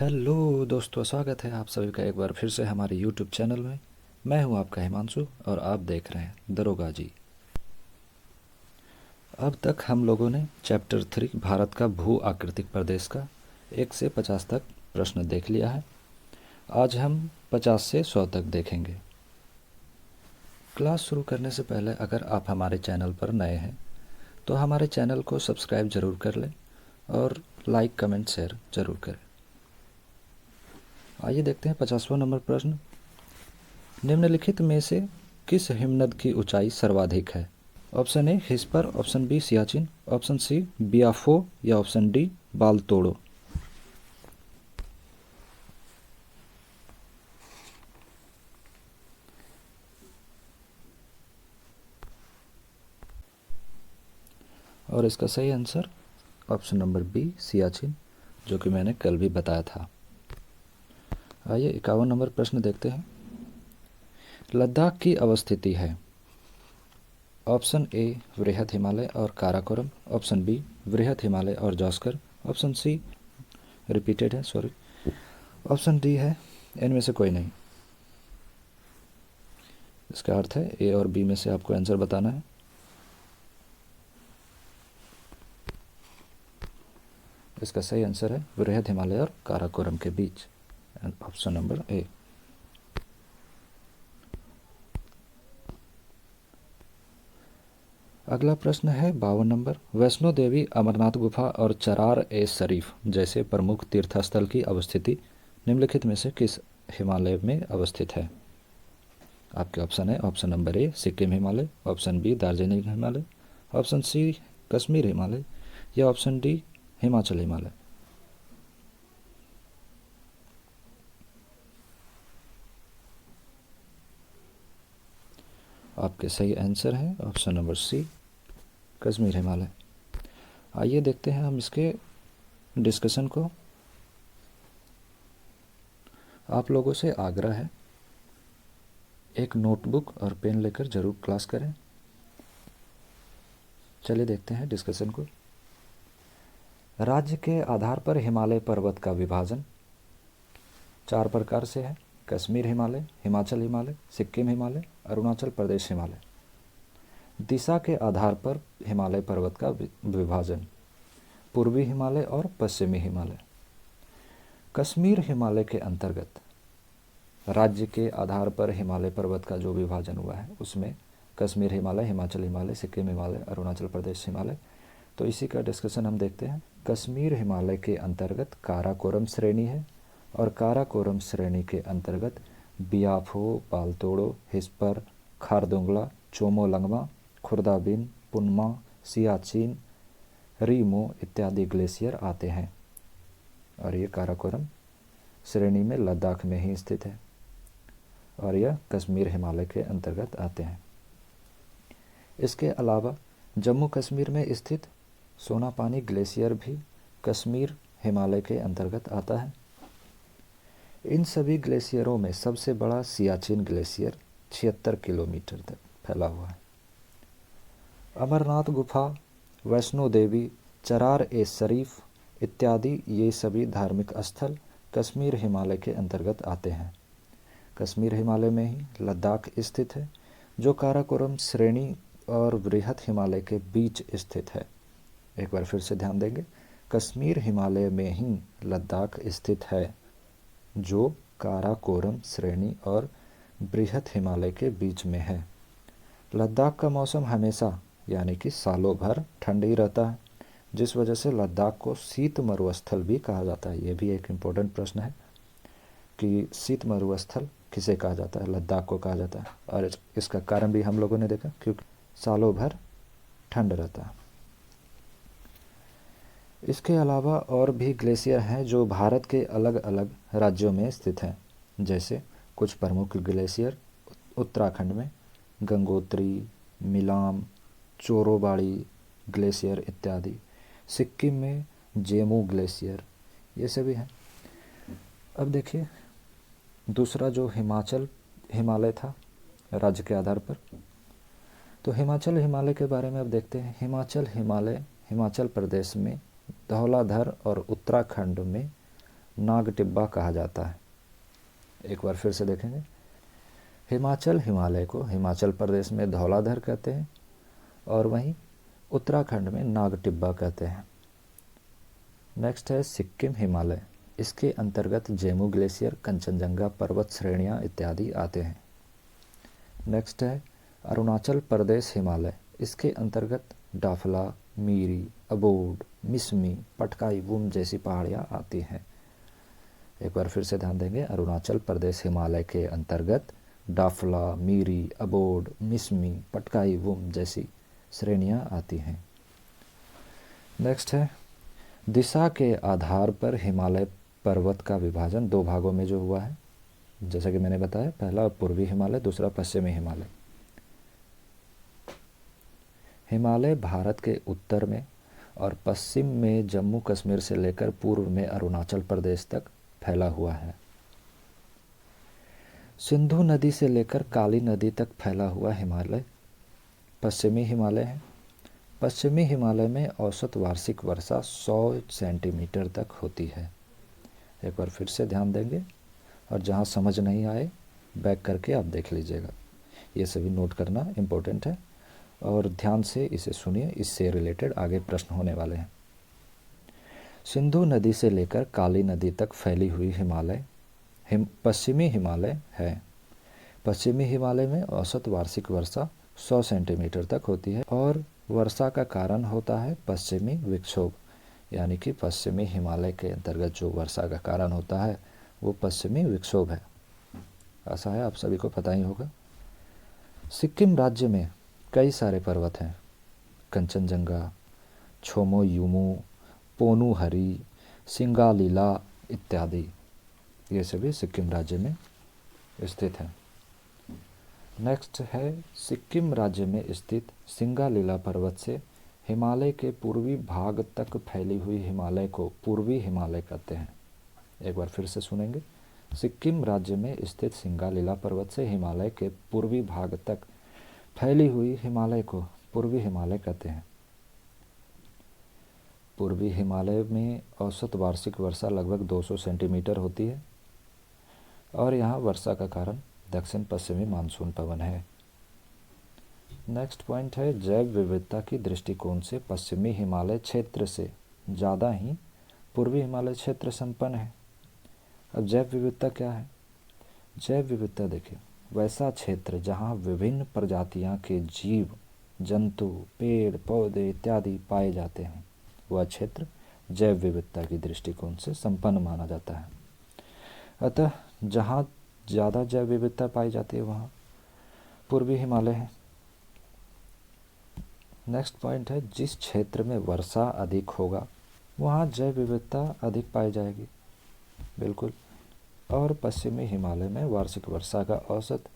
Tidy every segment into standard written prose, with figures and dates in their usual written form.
Hello दोस्तों, स्वागत है आप सभी का एक बार फिर से हमारे यूट्यूब चैनल में। मैं हूं आपका हिमांशु और आप देख रहे हैं दरोगा जी। अब तक हम लोगों ने चैप्टर 3 भारत का भू आकृतिक प्रदेश का 1 से 50 तक प्रश्न देख लिया है। आज हम 50 से 100 तक देखेंगे। क्लास शुरू करने से पहले अगर आप हमारे चैनल पर नए हैं तो हमारे चैनल को सब्सक्राइब ज़रूर कर लें और लाइक कमेंट शेयर ज़रूर करें। आइए देखते हैं 50वां नंबर प्रश्न। निम्नलिखित में से किस हिमनद की ऊंचाई सर्वाधिक है? Option A Hispar, option B Siachen, option C Biafo या ऑप्शन डी बालतोड़ो। और इसका सही answer option number B Siachen, जो कि मैंने कल भी बताया था। आइए 51 नंबर प्रश्न देखते हैं। लद्दाख की अवस्थिति है ऑप्शन ए वृहद हिमालय और काराकोरम, ऑप्शन बी वृहद हिमालय और जॉस्कर, ऑप्शन सी रिपीटेड है सॉरी, ऑप्शन डी है इनमें से कोई नहीं। इसका अर्थ है ए और बी में से आपको आंसर बताना है। इसका सही आंसर है वृहद हिमालय और काराकोरम के बीच, ऑप्शन नंबर ए। अगला प्रश्न है 52 नंबर। वैष्णो देवी, अमरनाथ गुफा और चरार ए शरीफ जैसे प्रमुख तीर्थस्थल की अवस्थिति निम्नलिखित में से किस हिमालय में अवस्थित है? आपके ऑप्शन है option number A Sikkim Himalaya, option B Darjeeling Himalaya, option C Kashmir Himalaya या ऑप्शन डी हिमाचल हिमालय। आपके सही आंसर है option number C Kashmir Himalaya. आइए देखते हैं हम इसके डिस्कशन को। आप लोगों से आग्रह है एक नोटबुक और पेन लेकर जरूर क्लास करें। चलिए देखते हैं डिस्कशन को। राज्य के आधार पर हिमालय पर्वत का विभाजन 4 प्रकार से है। कश्मीर हिमालय, हिमाचल हिमालय, सिक्किम हिमालय, अरुणाचल प्रदेश हिमालय। दिशा के आधार पर हिमालय पर्वत का विभाजन पूर्वी हिमालय और पश्चिमी हिमालय। कश्मीर हिमालय के अंतर्गत राज्य के आधार पर हिमालय पर्वत का जो विभाजन हुआ है उसमें कश्मीर हिमालय, हिमाचल हिमालय, सिक्किम हिमालय, अरुणाचल प्रदेश हिमालय। तो इसी का डिस्कशन हम देखते हैं। कश्मीर हिमालय के अंतर्गत काराकोरम श्रेणी है और काराकोरम श्रेणी के अंतर्गत बियाफो, बालतोड़ो, हिस्पर, खारदुंगला, चोमोलंगमा, खुर्दाबिन, पुनमा, सियाचिन, रीमो इत्यादि ग्लेशियर आते हैं और ये काराकोरम श्रेणी में लद्दाख में ही स्थित है और यह कश्मीर हिमालय के अंतर्गत आते हैं। इसके अलावा जम्मू कश्मीर में स्थित सोनापानी ग्लेशियर भी कश्मीर हिमालय के अंतर्गत आता है। इन सभी ग्लेशियरों में सबसे बड़ा सियाचिन ग्लेशियर 76 किलोमीटर तक फैला हुआ है। अमरनाथ गुफा, वैष्णो देवी, चरार ए शरीफ इत्यादि ये सभी धार्मिक स्थल कश्मीर हिमालय के अंतर्गत आते हैं। कश्मीर हिमालय में ही लद्दाख स्थित है जो काराकोरम श्रेणी और वृहद हिमालय के बीच स्थित है। एक बार फिर से ध्यान देंगे, कश्मीर हिमालय में ही लद्दाख स्थित है जो काराकोरम श्रेणी और बृहद हिमालय के बीच में है। लद्दाख का मौसम हमेशा यानी कि सालों भर ठंड ही रहता है, जिस वजह से लद्दाख को शीत मरुस्थल भी कहा जाता है। ये भी एक इम्पोर्टेंट प्रश्न है कि शीत मरुस्थल किसे कहा जाता है? लद्दाख को कहा जाता है और इसका कारण भी हम लोगों ने देखा, क्योंकि सालों भर ठंड रहता है। इसके अलावा और भी ग्लेशियर हैं जो भारत के अलग अलग राज्यों में स्थित हैं, जैसे कुछ प्रमुख ग्लेशियर उत्तराखंड में गंगोत्री, मिलाम, चोरोबाड़ी ग्लेशियर इत्यादि, सिक्किम में जेमू ग्लेशियर, ये सभी हैं। अब देखिए दूसरा जो हिमाचल हिमालय था राज्य के आधार पर, तो हिमाचल हिमालय के बारे में अब देखते हैं। हिमाचल हिमालय हिमाचल प्रदेश में धौलाधर और उत्तराखंड में नाग टिब्बा कहा जाता है? एक बार फिर से देखेंगे। हिमाचल हिमालय को हिमाचल प्रदेश में धौलाधर कहते हैं और वहीं उत्तराखंड में नाग टिब्बा कहते हैं। नेक्स्ट है सिक्किम हिमालय, इसके अंतर्गत जेमू ग्लेशियर, कंचनजंगा पर्वत श्रेणियाँ इत्यादि आते हैं। नेक्स्ट है अरुणाचल प्रदेश हिमालय, इसके अंतर्गत डाफला, मीरी, अबोड, मिसमी, पटकाई बुम जैसी पहाड़ियाँ आती हैं। एक बार फिर से ध्यान देंगे, अरुणाचल प्रदेश हिमालय के अंतर्गत डाफला, मीरी, अबोड, मिसमी, पटकाई बुम जैसी श्रेणियाँ आती हैं। नेक्स्ट है दिशा के आधार पर हिमालय पर्वत का विभाजन दो भागों में जो हुआ है, जैसा कि मैंने बताया, पहला पूर्वी हिमालय, दूसरा पश्चिमी हिमालय। हिमालय भारत के उत्तर में और पश्चिम में जम्मू कश्मीर से लेकर पूर्व में अरुणाचल प्रदेश तक फैला हुआ है। सिंधु नदी से लेकर काली नदी तक फैला हुआ हिमालय पश्चिमी हिमालय है। पश्चिमी हिमालय में औसत वार्षिक वर्षा 100 सेंटीमीटर तक होती है। एक बार फिर से ध्यान देंगे और जहाँ समझ नहीं आए बैक करके आप देख लीजिएगा। ये सभी नोट करना इम्पोर्टेंट है और ध्यान से इसे सुनिए, इससे रिलेटेड आगे प्रश्न होने वाले हैं। सिंधु नदी से लेकर काली नदी तक फैली हुई हिमालय पश्चिमी हिमालय है। पश्चिमी हिमालय में औसत वार्षिक वर्षा 100 सेंटीमीटर तक होती है और वर्षा का कारण होता है पश्चिमी विक्षोभ, यानी कि पश्चिमी हिमालय के अंतर्गत जो वर्षा का कारण होता है वो पश्चिमी विक्षोभ है। ऐसा है, आप सभी को पता ही होगा। सिक्किम राज्य में कई सारे पर्वत हैं, कंचनजंगा, छोमो युमू, पोनु हरी, सिंगालीला इत्यादि, ये सभी सिक्किम राज्य में स्थित हैं। नेक्स्ट है सिक्किम राज्य में स्थित सिंगालीला पर्वत से हिमालय के पूर्वी भाग तक फैली हुई हिमालय को पूर्वी हिमालय कहते हैं। एक बार फिर से सुनेंगे, सिक्किम राज्य में स्थित सिंगालीला पर्वत से हिमालय के पूर्वी भाग तक फैली हुई हिमालय को पूर्वी हिमालय कहते हैं। पूर्वी हिमालय में औसत वार्षिक वर्षा लगभग 200 सेंटीमीटर होती है और यहाँ वर्षा का कारण दक्षिण पश्चिमी मानसून पवन है। नेक्स्ट पॉइंट है जैव विविधता की दृष्टिकोण से पश्चिमी हिमालय क्षेत्र से ज़्यादा ही पूर्वी हिमालय क्षेत्र संपन्न है। अब जैव विविधता क्या है? जैव विविधता देखिए, वैसा क्षेत्र जहाँ विभिन्न प्रजातियाँ के जीव जंतु, पेड़ पौधे इत्यादि पाए जाते हैं, वह क्षेत्र जैव विविधता की दृष्टिकोण से संपन्न माना जाता है। अतः जहाँ ज़्यादा जैव विविधता पाई जाती है वहाँ पूर्वी हिमालय है। नेक्स्ट पॉइंट है जिस क्षेत्र में वर्षा अधिक होगा वहाँ जैव विविधता अधिक पाई जाएगी, बिल्कुल। और पश्चिमी हिमालय में वार्षिक वर्षा का औसत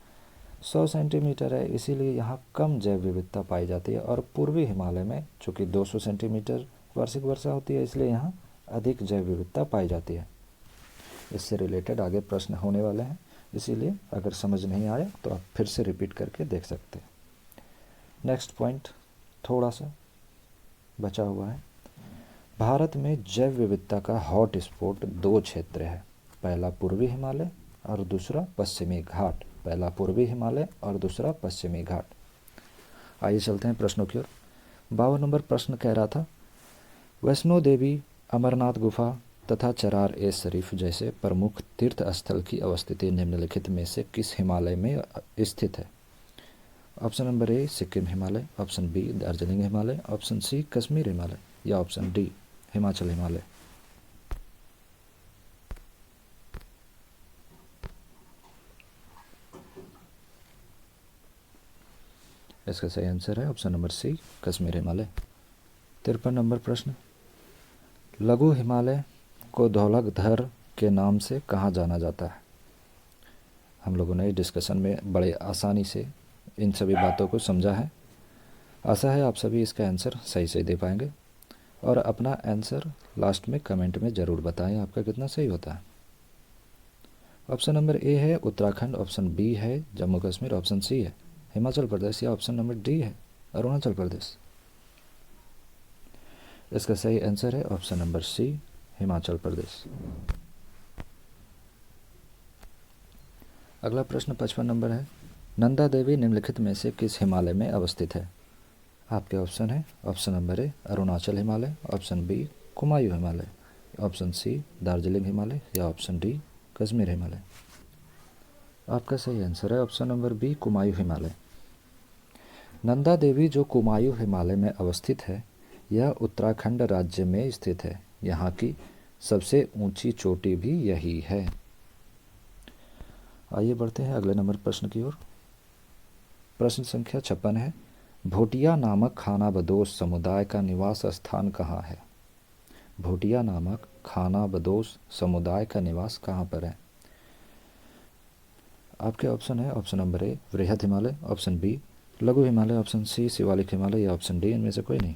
100 सेंटीमीटर है, इसीलिए यहाँ कम जैव विविधता पाई जाती है। और पूर्वी हिमालय में चूँकि 200 सेंटीमीटर वार्षिक वर्षा होती है, इसलिए यहाँ अधिक जैव विविधता पाई जाती है। इससे रिलेटेड आगे प्रश्न होने वाले हैं, इसीलिए अगर समझ नहीं आया तो आप फिर से रिपीट करके देख सकते हैं। नेक्स्ट पॉइंट थोड़ा सा बचा हुआ है। भारत में जैव विविधता का हॉट स्पॉट 2 क्षेत्र है, पहला पूर्वी हिमालय और दूसरा पश्चिमी घाट। पहला पूर्वी हिमालय और दूसरा पश्चिमी घाट। आइए चलते हैं प्रश्नों की ओर। 52 नंबर प्रश्न कह रहा था, वैष्णो देवी, अमरनाथ गुफा तथा चरार ए शरीफ जैसे प्रमुख तीर्थ स्थल की अवस्थिति निम्नलिखित में से किस हिमालय में स्थित है? Option number A Sikkim Himalaya, option B Darjeeling Himalaya, option C Kashmir Himalaya या ऑप्शन डी हिमाचल हिमालय। इसका सही आंसर है option number C Kashmir Himalaya. 53 number प्रश्न, लघु हिमालय को धौलधर के नाम से कहाँ जाना जाता है? हम लोगों ने डिस्कशन में बड़े आसानी से इन सभी बातों को समझा है। आशा है आप सभी इसका आंसर सही सही दे पाएंगे और अपना आंसर लास्ट में कमेंट में ज़रूर बताएं आपका कितना सही होता है। ऑप्शन नंबर ए है उत्तराखंड, ऑप्शन बी है जम्मू कश्मीर, ऑप्शन सी है हिमाचल प्रदेश या ऑप्शन नंबर डी है अरुणाचल प्रदेश। इसका सही आंसर है ऑप्शन नंबर सी हिमाचल प्रदेश। अगला प्रश्न 55 नंबर है, नंदा देवी निम्नलिखित में से किस हिमालय में अवस्थित है? आपके ऑप्शन है, option number A Arunachal Himalaya, option B Kumaon Himalaya, option C Darjeeling Himalaya या ऑप्शन डी कश्मीर हिमालय। आपका सही आंसर है option number B Kumaon Himalaya. Nanda Devi जो कुमायूं हिमालय में अवस्थित है, यह उत्तराखंड राज्य में स्थित है। यहाँ की सबसे ऊंची चोटी भी यही है। आइए बढ़ते हैं अगले नंबर प्रश्न की ओर। प्रश्न संख्या 56 है, भोटिया नामक खानाबदोश समुदाय का निवास स्थान कहाँ है? भोटिया नामक खानाबदोश समुदाय का निवास कहाँ पर है? आपके ऑप्शन है, ऑप्शन नंबर ए वृहद हिमालय, ऑप्शन बी लघु हिमालय, ऑप्शन सी शिवालिक हिमालय या ऑप्शन डी इनमें से कोई नहीं।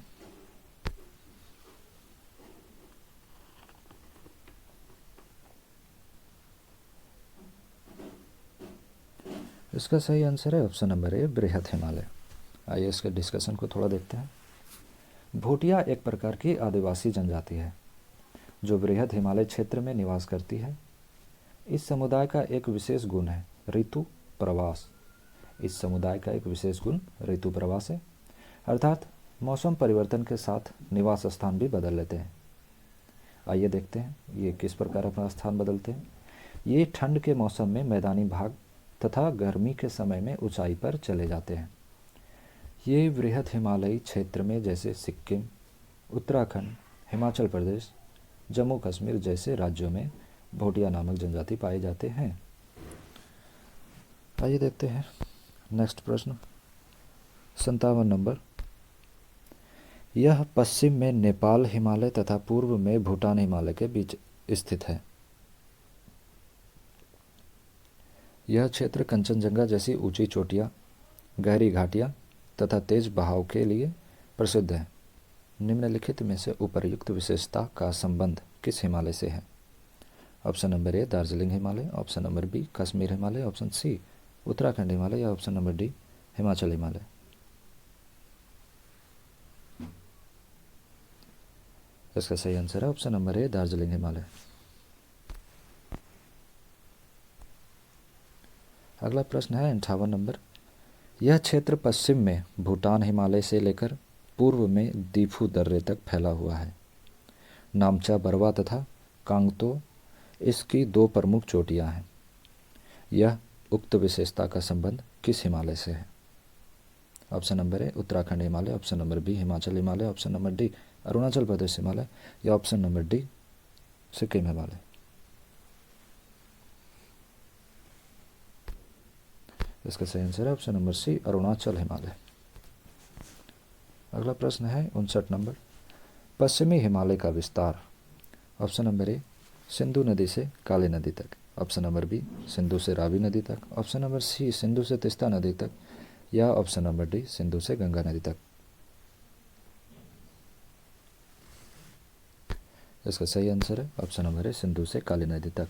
इसका सही आंसर है ऑप्शन नंबर ए बृहद हिमालय। आइए इसके डिस्कशन को थोड़ा देखते हैं। भोटिया एक प्रकार की आदिवासी जनजाति है जो बृहद हिमालय क्षेत्र में निवास करती है। इस समुदाय का एक विशेष गुण है ऋतु प्रवास। इस समुदाय का एक विशेष गुण ऋतु प्रवास है, अर्थात मौसम परिवर्तन के साथ निवास स्थान भी बदल लेते हैं। आइए देखते हैं ये किस प्रकार अपना स्थान बदलते हैं। ये ठंड के मौसम में मैदानी भाग तथा गर्मी के समय में ऊंचाई पर चले जाते हैं। ये बृहद हिमालयी क्षेत्र में जैसे सिक्किम, उत्तराखंड, हिमाचल प्रदेश, जम्मू कश्मीर जैसे राज्यों में भोटिया नामक जनजाति पाए जाते हैं। आइए देखते हैं नेक्स्ट प्रश्न 57 नंबर, यह पश्चिम में नेपाल हिमालय तथा पूर्व में भूटान हिमालय के बीच स्थित है। यह क्षेत्र कंचनजंगा जैसी ऊंची चोटियां, गहरी घाटियां तथा तेज बहाव के लिए प्रसिद्ध है। निम्नलिखित में से उपर्युक्त विशेषता का संबंध किस हिमालय से है? Option number A Darjeeling Himalaya, option number B Kashmir Himalaya, option C Uttarakhand Himalaya या option number D Himachal Himalaya. इसका सही आंसर है option number A Darjeeling Himalaya. अगला प्रश्न है 58 नंबर, यह क्षेत्र पश्चिम में भूटान हिमालय से लेकर पूर्व में दीफू दर्रे तक फैला हुआ है। नामचा बरवा तथा कांगतो इसकी दो प्रमुख चोटियां हैं। यह उक्त विशेषता का संबंध किस हिमालय से है? Option number A Uttarakhand Himalaya, option number B Himachal Himalaya, option number D Arunachal Pradesh Himalaya या option number D Sikkim Himalaya. इसका सही आंसर है option number C Arunachal Himalaya. अगला प्रश्न है 59 नंबर, पश्चिमी हिमालय का विस्तार। ऑप्शन नंबर ए सिंधु नदी से काली नदी तक, ऑप्शन नंबर बी सिंधु से रावी नदी तक, ऑप्शन नंबर सी सिंधु से तीस्ता नदी तक या ऑप्शन नंबर डी सिंधु से गंगा नदी तक। इसका सही आंसर है ऑप्शन नंबर ए सिंधु से काली नदी तक।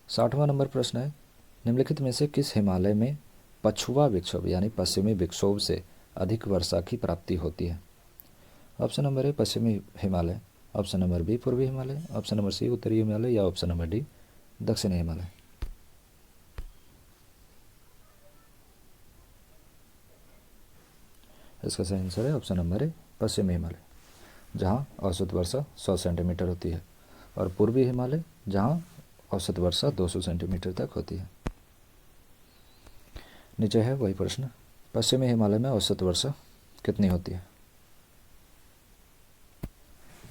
60वां नंबर प्रश्न है, निम्नलिखित में से किस हिमालय में पछुआ विक्षोभ यानी पश्चिमी विक्षोभ से अधिक वर्षा की प्राप्ति होती है? ऑप्शन नंबर ए पश्चिमी हिमालय, ऑप्शन नंबर बी पूर्वी हिमालय, ऑप्शन नंबर सी उत्तरी हिमालय या ऑप्शन नंबर डी दक्षिणी हिमालय। इसका सही आंसर है ऑप्शन नंबर ए पश्चिमी हिमालय, जहाँ औसत वर्षा 100 सेंटीमीटर होती है, और पूर्वी हिमालय जहाँ औसत वर्षा 200 सेंटीमीटर तक होती है। नीचे है वही प्रश्न, पश्चिमी हिमालय में औसत वर्षा कितनी होती है?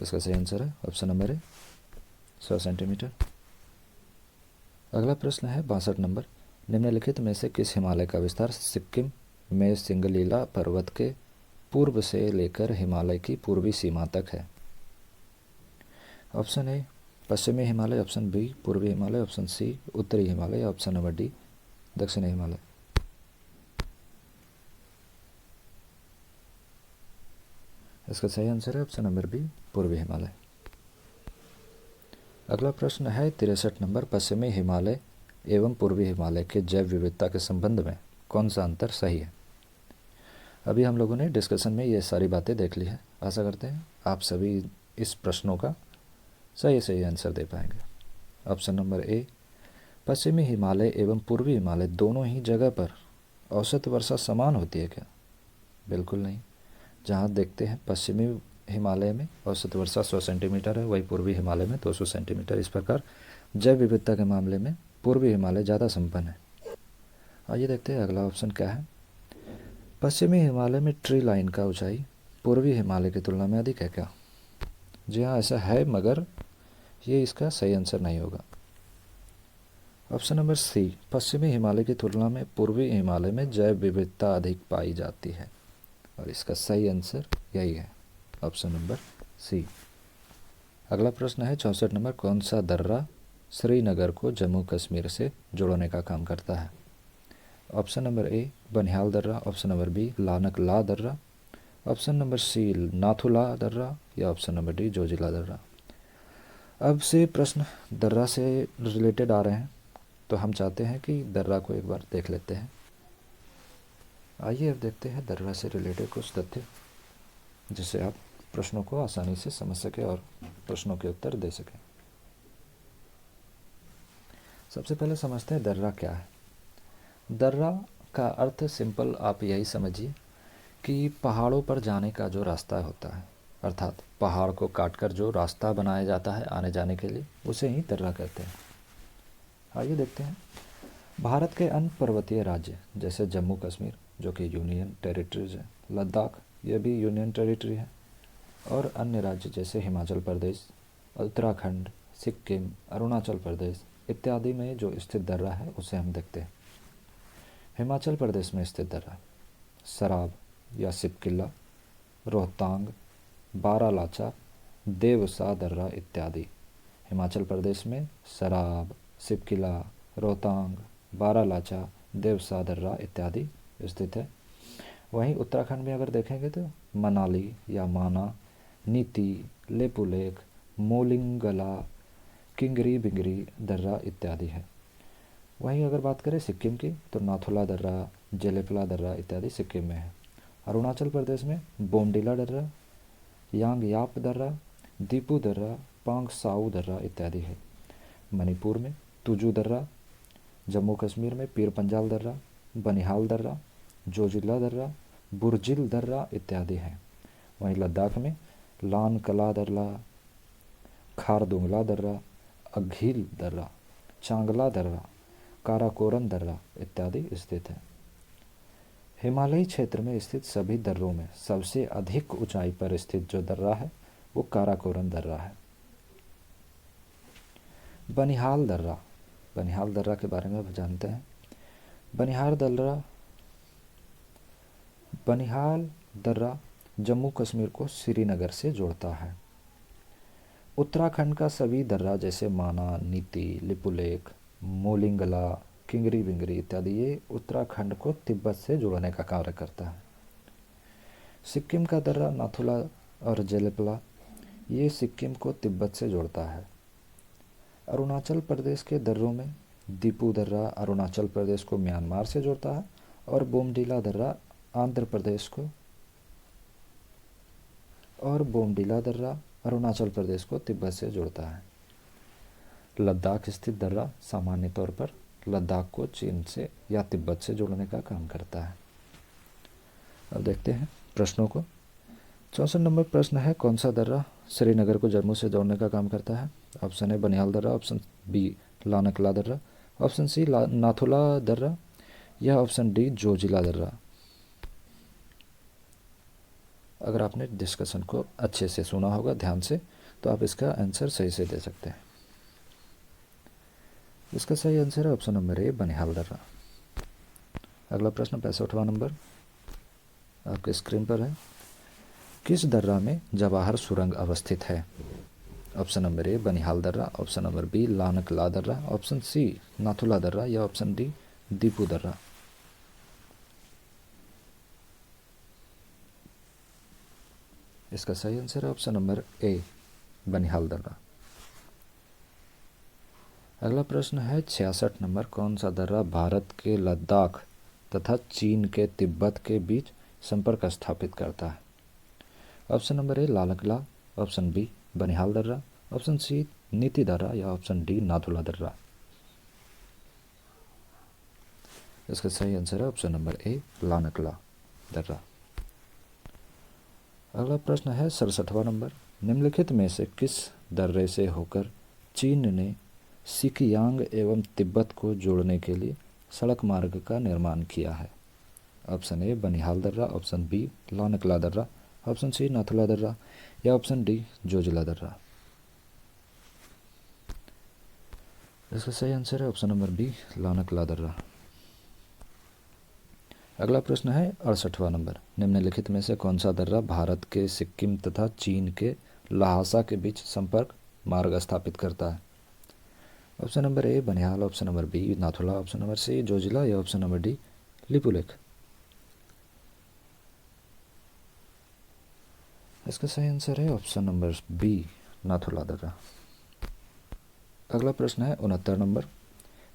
इसका सही आंसर है ऑप्शन नंबर ए 100 सेंटीमीटर। अगला प्रश्न है 62 नंबर, निम्नलिखित में से किस हिमालय का विस्तार सिक्किम में सिंगलीला पर्वत के पूर्व से लेकर हिमालय की पूर्वी सीमा तक है? ऑप्शन ए पश्चिमी हिमालय, ऑप्शन बी पूर्वी हिमालय, ऑप्शन सी उत्तरी हिमालय या ऑप्शन नंबर डी दक्षिणी हिमालय। इसका सही आंसर है ऑप्शन नंबर बी पूर्वी हिमालय। अगला प्रश्न है 63 नंबर, पश्चिमी हिमालय एवं पूर्वी हिमालय के जैव विविधता के संबंध में कौन सा अंतर सही है? अभी हम लोगों ने डिस्कशन में ये सारी बातें देख ली है। आशा करते हैं आप सभी इस प्रश्नों का सही आंसर दे पाएंगे। ऑप्शन नंबर ए पश्चिमी हिमालय एवं पूर्वी हिमालय दोनों ही जगह पर औसत वर्षा समान होती है क्या? बिल्कुल नहीं। जहाँ देखते हैं पश्चिमी हिमालय में औसत वर्षा 100 सेंटीमीटर है, वही पूर्वी हिमालय में 200 सेंटीमीटर। इस प्रकार जैव विविधता के मामले में पूर्वी हिमालय ज़्यादा संपन्न है। आइए देखते हैं अगला ऑप्शन क्या है। पश्चिमी हिमालय में ट्री लाइन का ऊंचाई पूर्वी हिमालय की तुलना में अधिक है क्या? जी हाँ, ऐसा है, मगर ये इसका सही आंसर नहीं होगा। ऑप्शन नंबर सी, पश्चिमी हिमालय की तुलना में पूर्वी हिमालय में जैव विविधता अधिक पाई जाती है, और इसका सही आंसर यही है, ऑप्शन नंबर सी। अगला प्रश्न है 64 नंबर, कौन सा दर्रा श्रीनगर को जम्मू कश्मीर से जोड़ने का काम करता है? ऑप्शन नंबर ए बनिहाल दर्रा, ऑप्शन नंबर बी लानक ला दर्रा, ऑप्शन नंबर सी नाथुला दर्रा, या ऑप्शन नंबर डी जोजिला दर्रा। अब से प्रश्न दर्रा से रिलेटेड आ रहे हैं, तो हम चाहते हैं कि दर्रा को एक बार देख लेते हैं। आइए अब देखते हैं दर्रा से रिलेटेड कुछ तथ्य, जिससे आप प्रश्नों को आसानी से समझ सकें और प्रश्नों के उत्तर दे सकें। सबसे पहले समझते हैं दर्रा क्या है। दर्रा का अर्थ सिंपल आप यही समझिए कि पहाड़ों पर जाने का जो रास्ता होता है, अर्थात पहाड़ को काटकर जो रास्ता बनाया जाता है आने जाने के लिए, उसे ही दर्रा कहते हैं। आइए देखते हैं। भारत के अन्य पर्वतीय राज्य जैसे जम्मू कश्मीर, जो कि यूनियन टेरिटरीज है, लद्दाख, ये भी यूनियन टेरिटरी है, और अन्य राज्य जैसे हिमाचल प्रदेश, उत्तराखंड, सिक्किम, अरुणाचल प्रदेश इत्यादि में जो स्थित दर्रा है उसे हम देखते हैं। हिमाचल प्रदेश में स्थित दर्रा सराब या सिपकिला, रोहतांग, बारालाचा, देवसा दर्रा इत्यादि। हिमाचल प्रदेश में सराब, सिपकिला, रोहतांग, बारालाचा, देवसा दर्रा इत्यादि स्थित है। वहीं उत्तराखंड में अगर देखेंगे तो मनाली या माना, नीति, लेपुलेख, मोलिंगला, किंगरी बिंगरी दर्रा इत्यादि है। वहीं अगर बात करें सिक्किम की, तो नाथुला दर्रा, जेलेपला दर्रा इत्यादि सिक्किम में है। अरुणाचल प्रदेश में बोमडिला दर्रा, यांगयाप दर्रा, दीपू दर्रा, पांग साऊ दर्रा इत्यादि है। मणिपुर में तुजू दर्रा, जम्मू कश्मीर में पीर पंजाल दर्रा, बनिहाल दर्रा, जोजिला दर्रा, बुर्जिल दर्रा इत्यादि हैं। वहीं लद्दाख में लान कला दर्रा, खारदुंगला दर्रा, अघील दर्रा, चांगला दर्रा, काराकोरम दर्रा इत्यादि स्थित है। हिमालयी क्षेत्र में स्थित सभी दर्रों में सबसे अधिक ऊंचाई पर स्थित जो दर्रा है वो काराकोरम दर्रा है। बनिहाल दर्रा, बनिहाल दर्रा के बारे में अब जानते हैं। बनिहाल दर्रा जम्मू कश्मीर को श्रीनगर से जोड़ता है। उत्तराखंड का सभी दर्रा जैसे माना, नीति, लिपुलेख, मोलिंगला, किंगरी बिंगरी इत्यादि ये उत्तराखंड को तिब्बत से जोड़ने का कार्य करता है। सिक्किम का दर्रा नाथुला और जेलेपला ये सिक्किम को तिब्बत से जोड़ता है। अरुणाचल प्रदेश के दर्रों में दीपू दर्रा अरुणाचल प्रदेश को म्यांमार से जोड़ता है, और बोमडिला दर्रा अरुणाचल प्रदेश को तिब्बत से जोड़ता है। लद्दाख स्थित दर्रा सामान्य तौर पर लद्दाख को चीन से या तिब्बत से जोड़ने का काम करता है। अब देखते हैं प्रश्नों को। 64 नंबर प्रश्न है, कौन सा दर्रा श्रीनगर को जम्मू से जोड़ने का काम करता है? ऑप्शन है बनिहाल दर्रा, ऑप्शन बी लानकला दर्रा, ऑप्शन सी नाथुला दर्रा, या ऑप्शन डी जोजिला दर्रा। अगर आपने डिस्कशन को अच्छे से सुना होगा ध्यान से, तो आप इसका आंसर सही से दे सकते हैं। इसका सही आंसर है ऑप्शन नंबर ए बनिहाल दर्रा। अगला प्रश्न 65वां नंबर आपके स्क्रीन पर है, किस दर्रा में जवाहर सुरंग अवस्थित है? ऑप्शन नंबर ए बनिहाल दर्रा, ऑप्शन नंबर बी लानकला दर्रा, ऑप्शन सी नाथुला दर्रा, या ऑप्शन डी दीपू दर्रा। इसका सही आंसर है ऑप्शन नंबर ए बनिहाल दर्रा। अगला प्रश्न है 66 नंबर, कौन सा दर्रा भारत के लद्दाख तथा चीन के तिब्बत के बीच संपर्क स्थापित करता है? ऑप्शन नंबर ए लालकला, ऑप्शन बी बनिहाल दर्रा, ऑप्शन सी नीति दर्रा, या ऑप्शन डी नाथुला दर्रा। इसका सही आंसर है ऑप्शन नंबर ए, लानकला दर्रा। अगला प्रश्न है 67वां नंबर। निम्नलिखित में से किस दर्रे से होकर चीन ने सिकियांग एवं तिब्बत को जोड़ने के लिए सड़क मार्ग का निर्माण किया है? ऑप्शन ए बनिहाल दर्रा, ऑप्शन बी लानकला दर्रा, ऑप्शन सी नाथुला दर्रा या ऑप्शन डी जोजिला दर्रा। इसका सही आंसर है ऑप्शन नंबर बी, लानकला दर्रा। अगला प्रश्न है 68वां नंबर। निम्नलिखित में से कौन सा दर्रा भारत के सिक्किम तथा चीन के ल्हासा के बीच संपर्क मार्ग स्थापित करता है? Option number A Banihal, option number B Nathula, option number C Zojila या ऑप्शन नंबर डी लिपुलेख। इसका सही आंसर है ऑप्शन नंबर बी, नाथुला दर्रा। अगला प्रश्न है 69 नंबर।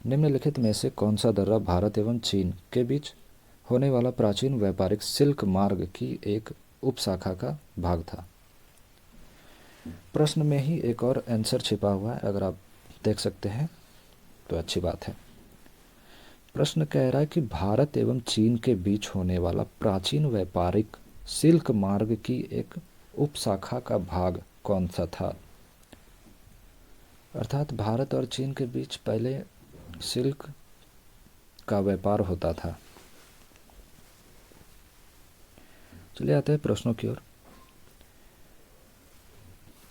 निम्नलिखित में से कौन सा दर्रा भारत एवं चीन के बीच होने वाला प्राचीन व्यापारिक सिल्क मार्ग की एक उपशाखा का भाग था? प्रश्न में ही एक और आंसर छिपा हुआ है, अगर आप देख सकते हैं तो अच्छी बात है। प्रश्न कह रहा है कि भारत एवं चीन के बीच होने वाला प्राचीन व्यापारिक सिल्क मार्ग की एक उपशाखा का भाग कौन सा था? अर्थात भारत और चीन के बीच पहले सिल्क का व्यापार होता था। चलिए आते हैं प्रश्नों की ओर।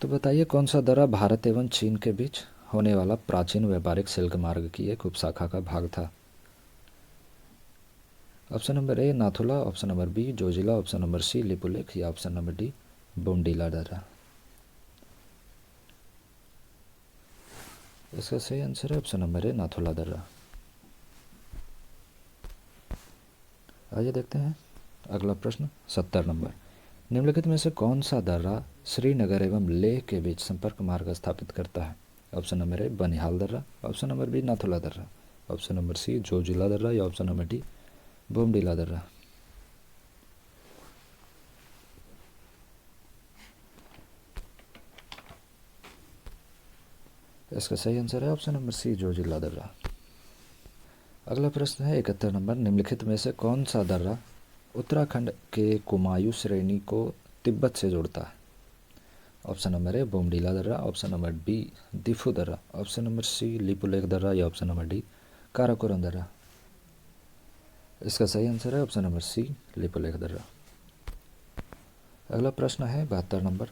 तो बताइए कौन सा दर्रा भारत एवं चीन के बीच होने वाला प्राचीन व्यापारिक सिल्क मार्ग की एक उपशाखा का भाग था? Option number A Nathula, option number B Zojila, option number C Lipulekh या ऑप्शन नंबर डी बोमडीला दर्रा। इसका सही आंसर है ऑप्शन नंबर ए नाथुला दर्रा। आइए देखते हैं अगला प्रश्न 70 नंबर। निम्नलिखित में से कौन सा दर्रा श्रीनगर एवं लेह के बीच संपर्क मार्ग स्थापित करता है? ऑप्शन नंबर ए बनिहाल दर्रा, ऑप्शन नंबर बी नाथुला दर्रा, ऑप्शन नंबर सी जोजिला दर्रा या ऑप्शन नंबर डी बोमडीला दर्रा। इसका सही आंसर है ऑप्शन नंबर सी जोजिला दर्रा। अगला प्रश्न है 71 नंबर। निम्नलिखित में से कौन सा दर्रा उत्तराखंड के कुमायूं श्रेणी को तिब्बत से जोड़ता है? ऑप्शन नंबर ए बोमडीला दर्रा, ऑप्शन नंबर बी दिफू दर्रा, ऑप्शन नंबर सी लिपुलेख दर्रा या ऑप्शन नंबर डी काराकोरम दर्रा। इसका सही आंसर है ऑप्शन नंबर सी लिपुलेख दर्रा। अगला प्रश्न है 72 नंबर।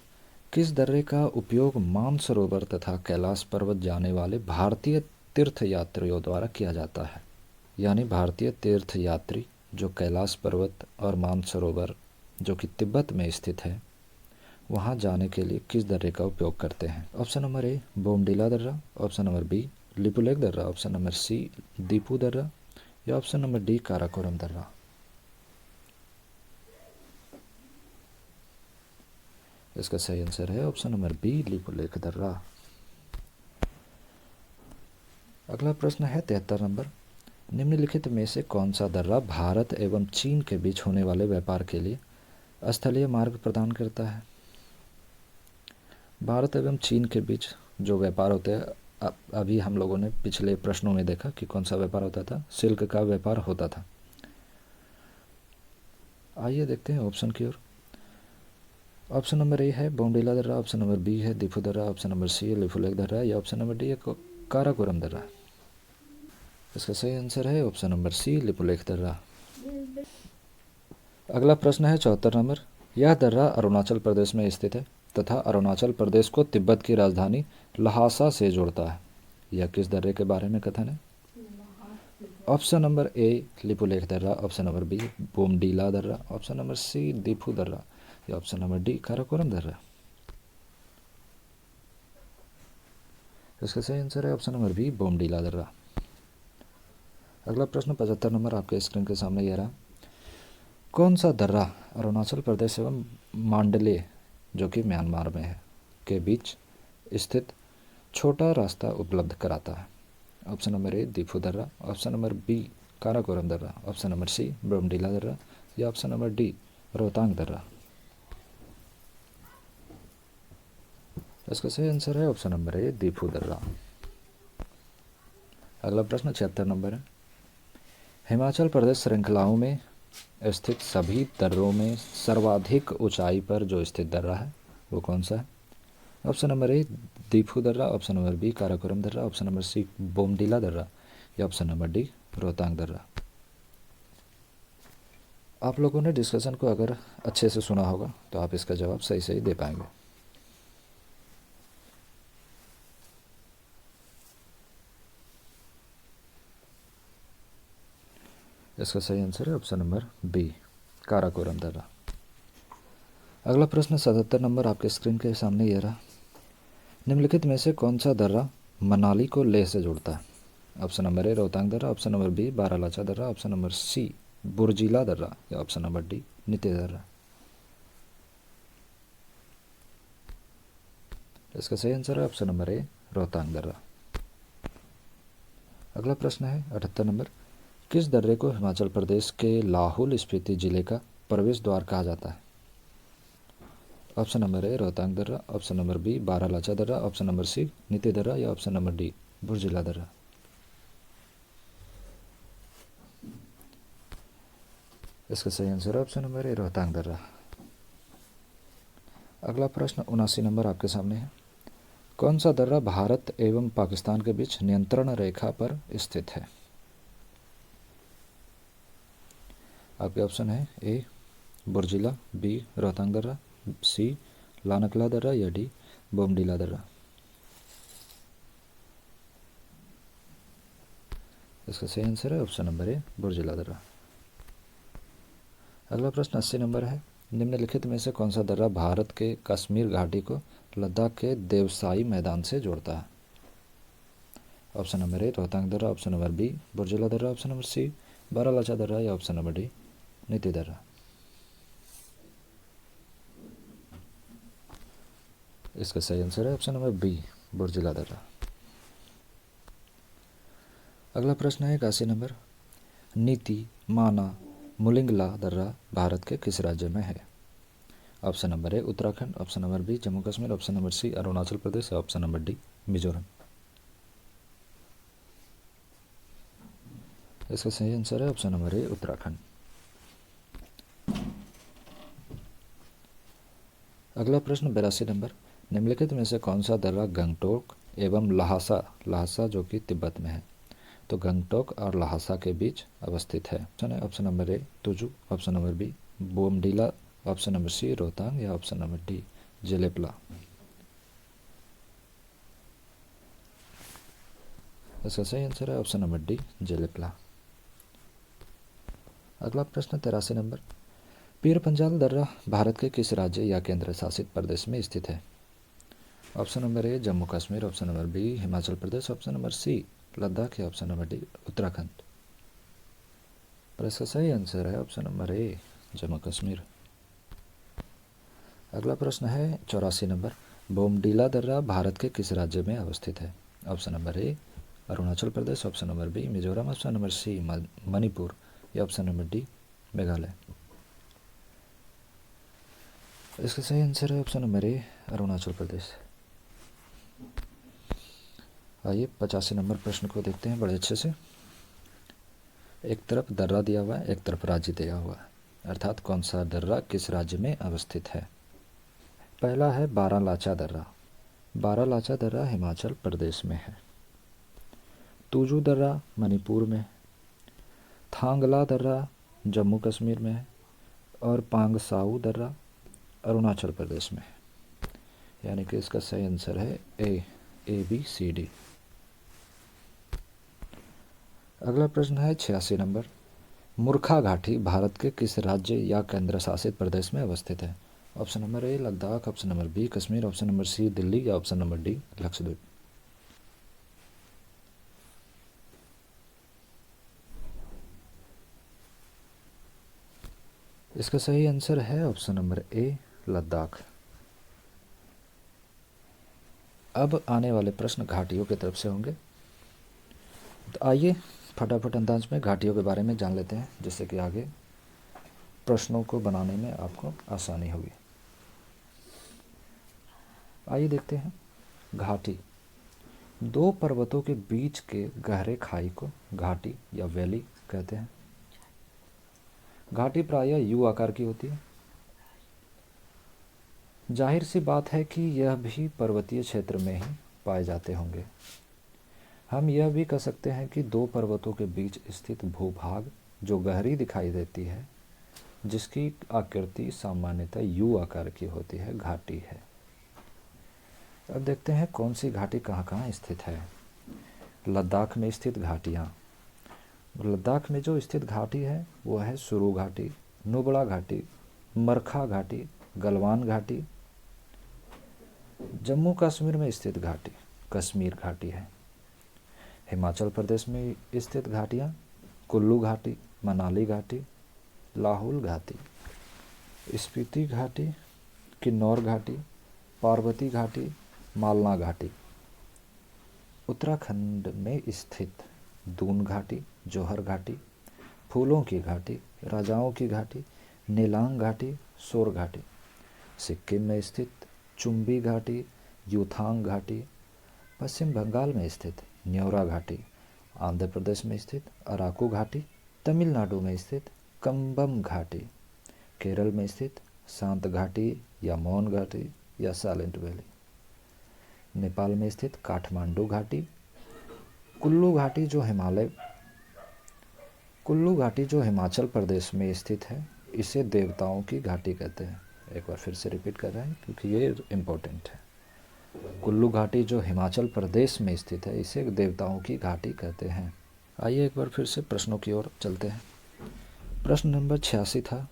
किस दर्रे का उपयोग मानसरोवर तथा कैलाश पर्वत जाने वाले भारतीय तीर्थयात्रियों द्वारा किया जाता है? यानी भारतीय तीर्थयात्री जो कैलाश पर्वत और मानसरोवर जो कि तिब्बत में स्थित है वहाँ जाने के लिए किस दर्रे का उपयोग करते हैं? ऑप्शन नंबर ए बोमडीला दर्रा, ऑप्शन नंबर बी लिपुलेख दर्रा, ऑप्शन नंबर सी दीपू दर्रा या ऑप्शन नंबर डी काराकोरम दर्रा। इसका सही आंसर है ऑप्शन नंबर बी लिपुलेख दर्रा। अगला प्रश्न है 73 नंबर। निम्नलिखित में से कौन सा दर्रा भारत एवं चीन के बीच होने वाले व्यापार के लिए स्थलीय मार्ग प्रदान करता है? भारत एवं चीन के बीच जो व्यापार होते हैं, अभी हम लोगों ने पिछले प्रश्नों में देखा कि कौन सा व्यापार होता था, सिल्क का व्यापार होता था। आइए देखते हैं ऑप्शन की ओर। ऑप्शन नंबर ए है बोमडीला दर्रा, ऑप्शन नंबर बी है दिफू दर्रा, ऑप्शन नंबर सी है लिपुलेख दर्रा या ऑप्शन नंबर डी है काराकोरम दर्रा। इसका सही आंसर है ऑप्शन नंबर सी लिपुलेख दर्रा। अगला प्रश्न है 74 नंबर। यह दर्रा अरुणाचल प्रदेश में स्थित है तथा अरुणाचल प्रदेश को तिब्बत की राजधानी ल्हासा से जोड़ता है। यह किस दर्रे के बारे में कथन है? ऑप्शन नंबर ए लिपुलेख दर्रा, ऑप्शन नंबर बी बोमडीला दर्रा, ऑप्शन नंबर सी दीफू दर्रा या ऑप्शन नंबर डी काराकोरम दर्रा। इसका सही आंसर है ऑप्शन नंबर बी बोमडीला दर्रा। अगला प्रश्न 75 नंबर आपके स्क्रीन के सामने यह रहा। कौन सा दर्रा अरुणाचल प्रदेश एवं मांडले जो कि म्यांमार में है के बीच स्थित छोटा रास्ता उपलब्ध कराता है? ऑप्शन नंबर ए दीफू दर्रा, ऑप्शन नंबर बी काराकोरम दर्रा, ऑप्शन नंबर सी बोमडीला दर्रा या ऑप्शन नंबर डी रोहतांग दर्रा। इसका सही आंसर है ऑप्शन नंबर ए दीफू दर्रा। अगला प्रश्न 76 नंबर है। हिमाचल प्रदेश श्रृंखलाओं में स्थित सभी दर्रों में सर्वाधिक ऊंचाई पर जो स्थित दर्रा है वो कौन सा है? ऑप्शन नंबर ए दीफू दर्रा, ऑप्शन नंबर बी काराकोरम दर्रा, ऑप्शन नंबर सी बोमडीला दर्रा या ऑप्शन नंबर डी रोहतांग दर्रा। आप लोगों ने डिस्कशन को अगर अच्छे से सुना होगा तो आप इसका जवाब सही सही दे पाएंगे। इसका सही आंसर है ऑप्शन नंबर बी काराकोरम दर्रा। अगला प्रश्न 77 नंबर आपके स्क्रीन के सामने ये रहा। निम्नलिखित में से कौन सा दर्रा मनाली को लेह से जोड़ता है? ऑप्शन नंबर ए रोहतांग दर्रा, ऑप्शन नंबर बी बारालाचा दर्रा, ऑप्शन नंबर सी बुर्जिला दर्रा या ऑप्शन नंबर डी नीति दर्रा। इसका सही आंसर है ऑप्शन नंबर ए रोहतांग दर्रा। अगला प्रश्न है 78 नंबर। किस दर्रे को हिमाचल प्रदेश के लाहौल स्पीति जिले का प्रवेश द्वार कहा जाता है? ऑप्शन नंबर ए रोहतांग दर्रा, ऑप्शन नंबर बी बारालाचा दर्रा, ऑप्शन नंबर सी नीति दर्रा या ऑप्शन नंबर डी बुर्जिला दर्रा। इसका सही आंसर है ऑप्शन नंबर ए रोहतांग दर्रा। अगला प्रश्न 79 नंबर आपके सामने है। कौन सा दर्रा भारत एवं पाकिस्तान के बीच नियंत्रण रेखा पर स्थित है? आपके ऑप्शन है ए बुर्जिला, बी रोहतांग दर्रा, सी लानकला दर्रा या डी बोमडीला दर्रा। इसका सही आंसर है ऑप्शन नंबर ए बुर्जिला दर्रा। अगला प्रश्न 80 नंबर है। निम्नलिखित में से कौन सा दर्रा भारत के कश्मीर घाटी को लद्दाख के देवसाई मैदान से जोड़ता है? ऑप्शन नंबर ए रोहतांग दर्रा, ऑप्शन नंबर बी बुर्जिला दर्रा, ऑप्शन नंबर सी बारालाचा दर्रा या ऑप्शन नंबर डी नीति दर्रा। इसका सही आंसर है ऑप्शन नंबर बी बुर्जिला दर्रा। अगला प्रश्न है 81 नंबर। नीति, माना, मुलिंगला दर्रा भारत के किस राज्य में है? Option number A Uttarakhand, option number B Jammu Kashmir, option number C Arunachal Pradesh या ऑप्शन नंबर डी मिजोरम। इसका सही आंसर है ऑप्शन नंबर ए उत्तराखंड। अगला प्रश्न 82 नंबर। निम्नलिखित में से कौन सा दर्रा गंगटोक एवं लहासा जो कि तिब्बत में है, तो गंगटोक और लहासा के बीच अवस्थित है? Option number A Tuju, option number B Bomdila, option number C Rohtang या ऑप्शन नंबर डी जेलेपला। इसका सही आंसर है ऑप्शन नंबर डी जेलेपला। अगला प्रश्न 83 नंबर। पीर पंजाल दर्रा भारत के किस राज्य या केंद्र शासित प्रदेश में स्थित है? Option number A Jammu Kashmir, option number B Himachal Pradesh, option number C Ladakh या ऑप्शन नंबर डी उत्तराखंड। पर इसका सही आंसर है option number A Jammu Kashmir. अगला प्रश्न है 84 नंबर। बोमडीला दर्रा भारत के किस राज्य में अवस्थित है? Option number A Arunachal Pradesh, option number B Mizoram, option number C Manipur या ऑप्शन नंबर डी मेघालय। इसका सही आंसर है option number A Arunachal Pradesh. आइए 85 नंबर प्रश्न को देखते हैं बड़े अच्छे से। एक तरफ दर्रा दिया हुआ है, एक तरफ राज्य दिया हुआ है, अर्थात कौन सा दर्रा किस राज्य में अवस्थित है। पहला है बारालाचा दर्रा। बारालाचा दर्रा हिमाचल प्रदेश में है। तुजू दर्रा मणिपुर में, थांगला दर्रा जम्मू कश्मीर में है और पांगसाऊ दर्रा अरुणाचल प्रदेश में है। यानी कि इसका सही आंसर है ए बी सी डी। अगला प्रश्न है 86 नंबर। मुर्खा घाटी भारत के किस राज्य या केंद्र शासित प्रदेश में अवस्थित है? Option number A Ladakh, option number B Kashmir, option number C Delhi या ऑप्शन नंबर डी लक्षद्वीप। इसका सही आंसर है ऑप्शन नंबर ए लद्दाख। अब आने वाले प्रश्न घाटियों की तरफ से होंगे, तो आइए फटाफट अंदाज में घाटियों के बारे में जान लेते हैं, जिससे कि आगे प्रश्नों को बनाने में आपको आसानी होगी। आइए देखते हैं। घाटी दो पर्वतों के बीच के गहरे खाई को घाटी या वैली कहते हैं। घाटी प्रायः यू आकार की होती है। जाहिर सी बात है कि यह भी पर्वतीय क्षेत्र में ही पाए जाते होंगे। हम यह भी कह सकते हैं कि दो पर्वतों के बीच स्थित भूभाग जो गहरी दिखाई देती है, जिसकी आकृति सामान्यतः यू आकार की होती है, घाटी है। अब देखते हैं कौन सी घाटी कहाँ कहाँ स्थित है। लद्दाख में स्थित घाटियाँ। लद्दाख में जो स्थित घाटी है वो है सुरु घाटी, नुब्रा घाटी, मरखा घाटी, गलवान घाटी। जम्मू कश्मीर में स्थित घाटी कश्मीर घाटी है। हिमाचल प्रदेश में स्थित घाटियाँ कुल्लू घाटी, मनाली घाटी, लाहौल घाटी, स्पीति घाटी, किन्नौर घाटी, पार्वती घाटी, मालना घाटी। उत्तराखंड में स्थित दून घाटी, जौहर घाटी, फूलों की घाटी, राजाओं की घाटी, नीलांग घाटी, सोर घाटी। सिक्किम में स्थित चुम्बी घाटी, यूथांग घाटी। पश्चिम बंगाल में स्थित न्योरा घाटी। आंध्र प्रदेश में स्थित अराकू घाटी। तमिलनाडु में स्थित कंबम घाटी। केरल में स्थित शांत घाटी या मौन घाटी या साइलेंट वैली। नेपाल में स्थित काठमांडू घाटी। कुल्लू घाटी जो हिमाचल प्रदेश में स्थित है, इसे देवताओं की घाटी कहते हैं। एक बार फिर से रिपीट कर रहे हैं क्योंकि ये इम्पोर्टेंट है। कुल्लू घाटी जो हिमाचल प्रदेश में स्थित है, इसे देवताओं की घाटी कहते हैं। आइए एक बार फिर से प्रश्नों की ओर चलते हैं। प्रश्न नंबर 86 था,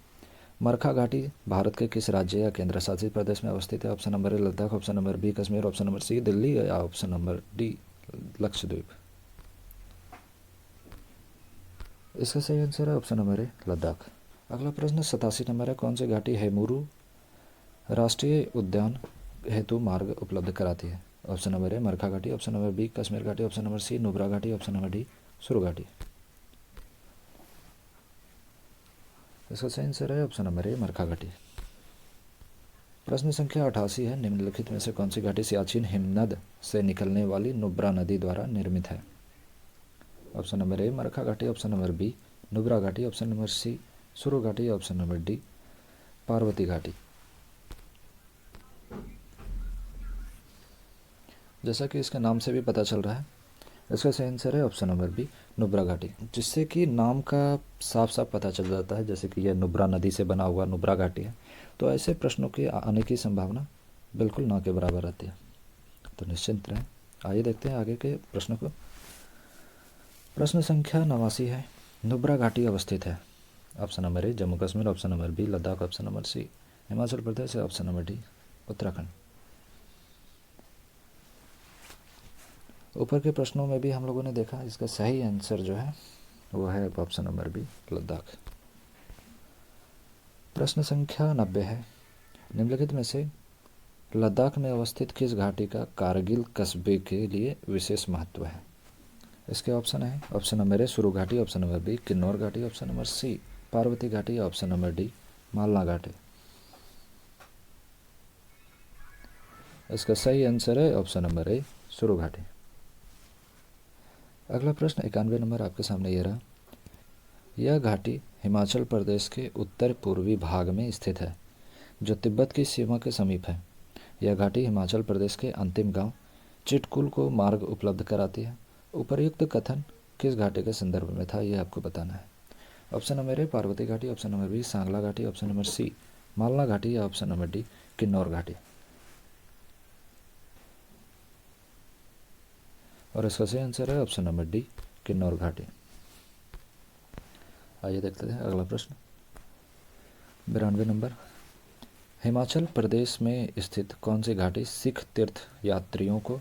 मरखा घाटी भारत के किस राज्य या केंद्र शासित प्रदेश में अवस्थित है? Option number A Ladakh, option number B Kashmir, option number C Delhi या ऑप्शन नंबर डी लक्षद्वीप। इसका सही आंसर है ऑप्शन नंबर ए लद्दाख। अगला प्रश्न 87 नंबर है, कौन सी घाटी हेमुरू राष्ट्रीय उद्यान हेतु मार्ग उपलब्ध कराती है? ऑप्शन नंबर ए मरखा घाटी, ऑप्शन नंबर बी कश्मीर घाटी, ऑप्शन नंबर सी नुब्रा घाटी, ऑप्शन नंबर डी सुरु घाटी। इसका सही आंसर है ऑप्शन नंबर ए मरखा घाटी। प्रश्न संख्या 88 है, निम्नलिखित में से कौन सी घाटी सियाचिन हिमनद से निकलने वाली नुब्रा नदी द्वारा निर्मित है? ऑप्शन नंबर ए मरखा घाटी, ऑप्शन नंबर बी नुब्रा घाटी, ऑप्शन नंबर सी सुरु घाटी, ऑप्शन नंबर डी पार्वती घाटी। जैसा कि इसके नाम से भी पता चल रहा है, इसका सही आंसर है ऑप्शन नंबर बी नुब्रा घाटी, जिससे कि नाम का साफ साफ पता चल जाता है जैसे कि यह नुब्रा नदी से बना हुआ नुब्रा घाटी है, तो ऐसे प्रश्नों के आने की संभावना बिल्कुल ना के बराबर रहती है, तो निश्चिंत रहें। आइए देखते हैं आगे के प्रश्न को। प्रश्न संख्या 89 है, नुब्रा घाटी अवस्थित है? Option number A Jammu Kashmir, option number B Ladakh, option number C Himachal Pradesh, option number D Uttarakhand. ऊपर के प्रश्नों में भी हम लोगों ने देखा इसका सही आंसर जो है वो है ऑप्शन नंबर बी लद्दाख। प्रश्न संख्या 90 है, निम्नलिखित में से लद्दाख में अवस्थित किस घाटी का कारगिल कस्बे के लिए विशेष महत्व है? इसके ऑप्शन है ऑप्शन नंबर ए सुरु घाटी, ऑप्शन नंबर बी किन्नौर घाटी, ऑप्शन नंबर सी पार्वती घाटी, ऑप्शन नंबर डी मालना घाटी। इसका सही आंसर है ऑप्शन नंबर ए सुरु घाटी। अगला प्रश्न 91 नंबर आपके सामने ये रहा, यह घाटी हिमाचल प्रदेश के उत्तर पूर्वी भाग में स्थित है जो तिब्बत की सीमा के समीप है। यह घाटी हिमाचल प्रदेश के अंतिम गांव चिटकुल को मार्ग उपलब्ध कराती है। उपर्युक्त कथन किस घाटी के संदर्भ में था, यह आपको बताना है। ऑप्शन नंबर ए पार्वती घाटी, ऑप्शन नंबर बी सांगला घाटी, ऑप्शन नंबर सी मालना घाटी या ऑप्शन नंबर डी किन्नौर घाटी। और इसका सही आंसर है ऑप्शन नंबर डी किन्नौर घाटी। आइए देखते हैं अगला प्रश्न 92 नंबर, हिमाचल प्रदेश में स्थित कौन सी घाटी सिख तीर्थ यात्रियों को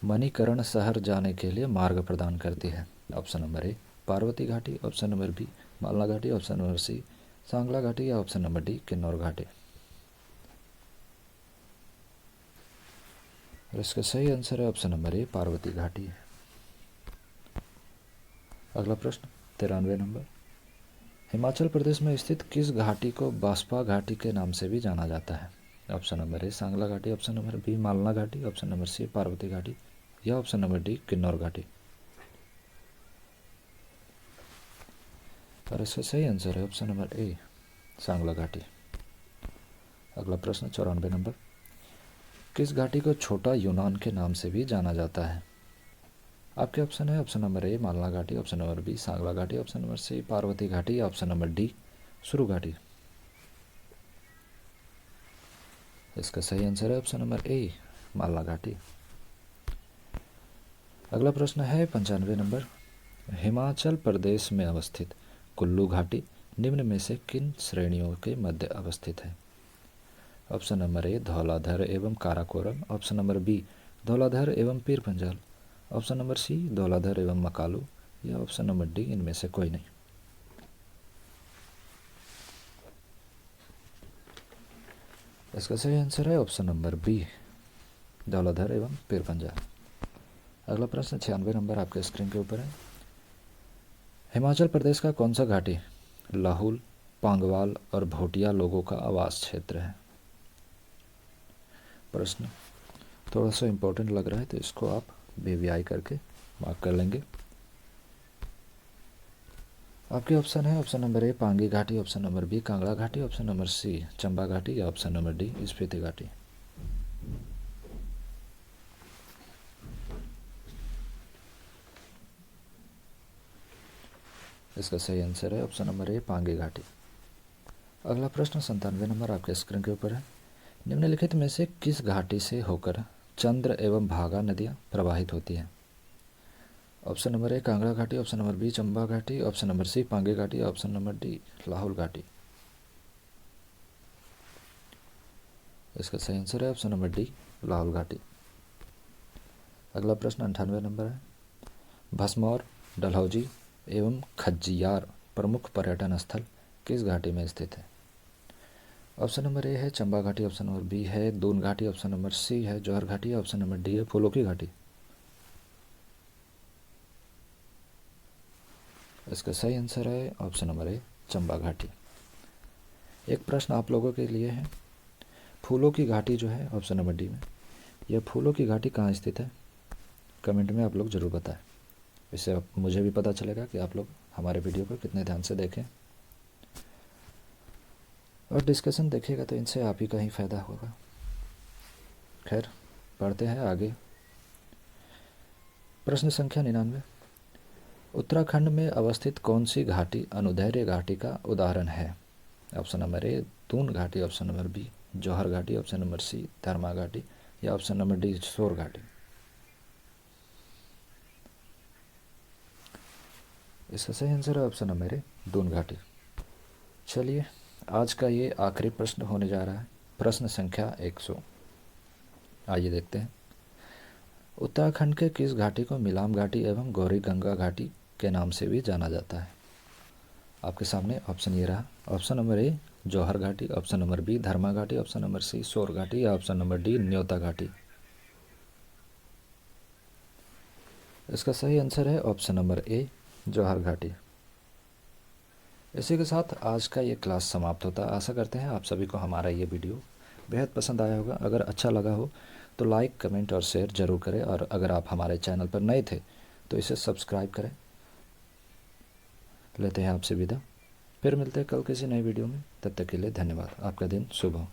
मणिकर्ण शहर जाने के लिए मार्ग प्रदान करती है? ऑप्शन नंबर ए पार्वती घाटी, ऑप्शन नंबर बी मालना घाटी, ऑप्शन नंबर सी सांगला घाटी या ऑप्शन नंबर डी किन्नौर घाटी। और इसका सही आंसर है ऑप्शन नंबर ए पार्वती घाटी। अगला प्रश्न 93 नंबर, हिमाचल प्रदेश में स्थित किस घाटी को बास्पा घाटी के नाम से भी जाना जाता है? ऑप्शन नंबर ए सांगला घाटी, ऑप्शन नंबर बी मालना घाटी, ऑप्शन नंबर सी पार्वती घाटी या ऑप्शन नंबर डी किन्नौर घाटी। और इसका सही आंसर है ऑप्शन नंबर ए, सांगला घाटी। अगला प्रश्न 94 नंबर, किस घाटी को छोटा यूनान के नाम से भी जाना जाता है? आपके ऑप्शन है ऑप्शन नंबर ए, मालना घाटी, ऑप्शन नंबर बी, सांगला घाटी, ऑप्शन नंबर सी, पार्वती घाटी, या ऑप्शन नंबर डी, सुरु घाटी। इसका सही आंसर है ऑप्शन नंबर ए, मालना घाटी। अगला प्रश्न है 95 नंबर, हिमाचल प्रदेश में अवस्थित कुल्लू घाटी निम्न में से किन श्रेणियों के मध्य अवस्थित है? ऑप्शन नंबर ए, धौलाधर एवं Karakoram, option number B, Dhauladhar एवं Pir Panjal, option number C, Dhauladhar एवं मकालू, या ऑप्शन नंबर डी, इनमें से कोई नहीं। इसका सही आंसर है ऑप्शन नंबर बी, धौलाधर एवं पीर पंजाल। अगला प्रश्न 96 नंबर आपके स्क्रीन के ऊपर है, हिमाचल प्रदेश का कौन सा घाटी लाहुल, पांगवाल और भोटिया लोगों का आवास क्षेत्र है? प्रश्न थोड़ा सा इम्पोर्टेंट लग रहा है तो इसको आप वीवीआई करके मार्क कर लेंगे। आपके ऑप्शन है ऑप्शन नंबर ए, पांगी घाटी, ऑप्शन नंबर बी, कांगड़ा घाटी, ऑप्शन नंबर सी, चंबा घाटी, या ऑप्शन नंबर डी, स्पीति घाटी। इसका सही आंसर है ऑप्शन नंबर ए, पांगी घाटी। अगला प्रश्न 97 नंबर आपके स्क्रीन के ऊपर है, निम्नलिखित में से किस घाटी से होकर चंद्र एवं भागा नदियाँ प्रवाहित होती हैं? ऑप्शन नंबर ए, कांगड़ा घाटी, ऑप्शन नंबर बी, चंबा घाटी, ऑप्शन नंबर सी, पांगी घाटी, ऑप्शन नंबर डी, लाहौल घाटी। इसका सही आंसर है ऑप्शन नंबर डी, लाहौल घाटी। अगला प्रश्न 98 नंबर है, भस्मौर, डलहौजी एवं खज्जियार प्रमुख पर्यटन स्थल किस घाटी में स्थित है? ऑप्शन नंबर ए है चंबा घाटी, ऑप्शन नंबर बी है दून घाटी, ऑप्शन नंबर सी है जौहर घाटी, ऑप्शन नंबर डी है फूलों की घाटी। इसका सही आंसर है ऑप्शन नंबर ए, चंबा घाटी। एक प्रश्न आप लोगों के लिए है, फूलों की घाटी जो है ऑप्शन नंबर डी में, यह फूलों की घाटी कहाँ स्थित है? कमेंट में आप लोग ज़रूर बताएं, इससे मुझे भी पता चलेगा कि आप लोग हमारे वीडियो को कितने ध्यान से देखें और डिस्कशन देखिएगा तो इनसे आप ही का ही फ़ायदा होगा। खैर पढ़ते हैं आगे। प्रश्न संख्या 99, उत्तराखंड में अवस्थित कौन सी घाटी अनुदैर्य घाटी का उदाहरण है? ऑप्शन नंबर ए, दून घाटी, ऑप्शन नंबर बी, जौहर घाटी, ऑप्शन नंबर सी, धर्मा घाटी, या ऑप्शन नंबर डी, सोर घाटी। इसका सही आंसर है ऑप्शन नंबर ए, दून घाटी। चलिए आज का ये आखिरी प्रश्न होने जा रहा है, प्रश्न संख्या 100। आइए देखते हैं, उत्तराखंड के किस घाटी को मिलाम घाटी एवं गौरी गंगा घाटी के नाम से भी जाना जाता है? आपके सामने ऑप्शन ये रहा, ऑप्शन नंबर ए, जौहर घाटी, ऑप्शन नंबर बी, धर्मा घाटी, ऑप्शन नंबर सी, सोर घाटी, या ऑप्शन नंबर डी, न्योता घाटी। इसका सही आंसर है ऑप्शन नंबर ए, जौहर घाटी। इसी के साथ आज का ये क्लास समाप्त होता है। आशा करते हैं आप सभी को हमारा ये वीडियो बेहद पसंद आया होगा। अगर अच्छा लगा हो तो लाइक, कमेंट और शेयर ज़रूर करें, और अगर आप हमारे चैनल पर नए थे तो इसे सब्सक्राइब करें। लेते हैं आपसे विदा, फिर मिलते हैं कल किसी नई वीडियो में। तब तक के लिए धन्यवाद। आपका दिन शुभ हो।